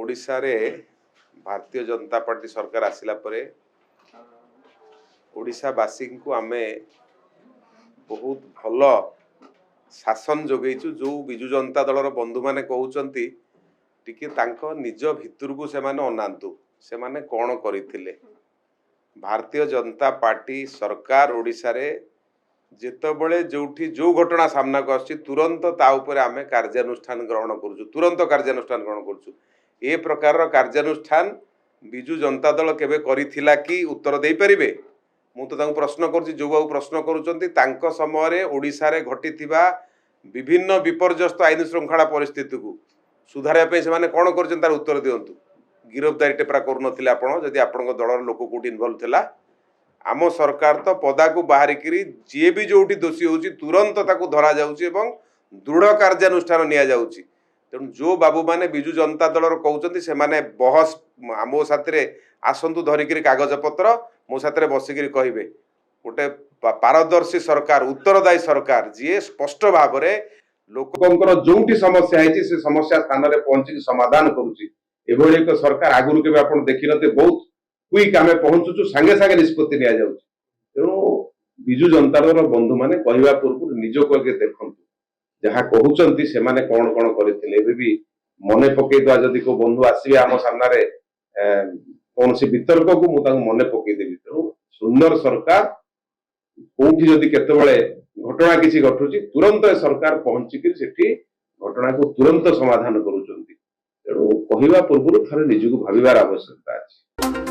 ओडिशा रे भारतीय जनता पार्टी सरकार आसिला परे ओडिशावासी को आमे बहुत भल शासन जोगेचु। जो विजु जनता दलर बंधु माने कहउचंती टिके तांको निज भितर को से माने अनांतु से माने कौन करथिले। भारतीय जनता पार्टी सरकार ओडिशा रे जेतबळे जोठी जो घटना सामना को आछि तुरंत ता ऊपर आमे कार्यानुष्ठान ग्रहण करूछु, तुरंत कार्यानुष्ठान ग्रहण करूछु। ए प्रकार कार्यानुष्ठान विजु जनता दल केबे करिथिला कि उत्तर देई परिबे? मु तो तांको प्रश्न करूछि। जो बाबू प्रश्न करूचंती तांको समय रे ओडिशा रे घटिथिबा विभिन्न विपर्यस्त आईन श्रृंखला परिस्थिति को सुधारे पे से माने कोन करछन तार उत्तर दियंतु। गिरफ्तारी टेपरा करू नथिले आपण जदि आपनक दलर लोक कोठी इन्वॉल्व थिला। आम सरकार तो पदा को बाहर करी जी भी जोटी दोषी होची तुरंत ताकू धरा जाउची एवं दृढ़ कार्यानुष्ठान निया जाउची। तेणु जो बाबू माने विजु जनता दलर कहउचंती से माने बहस आमो साथरे आसंतु धरिकरी कागज पत्र मो साथरे बसिकरी कहिबे। गोटे पारदर्शी सरकार, उत्तरदायी सरकार जी स्पष्ट भाव रे लोकंकर जोटी समस्या है से समस्या स्थान रे पहुंची समाधान करूची। एभଳି एक सरकार आगुरु केबे आपण देखिनते। बहुत क्विक आमे पहुंचुचु, सांगे सांगे निष्पत्ति निया जाउची। तेणु विजु जनता दलर बंधु माने कहिबा पूर्व निज को के देखंतु जहाँ कहउचंती से माने कोन कोन करथिले। एबे भी मने पकई दवा जदि को बंधु आसीबे आम सामना रे कोनसी वितर्क को मु तांको मने पकई देबी। तेणु सुंदर सरकार कोठी जदि केतेबळे घटना किछि घटुची तुरंत सरकार पहुंची कि सेठी घटना को तुरंत समाधान करूचंती। तेणु कहिबा पूर्व थरे निजको भाबिबार आवश्यकता अछि।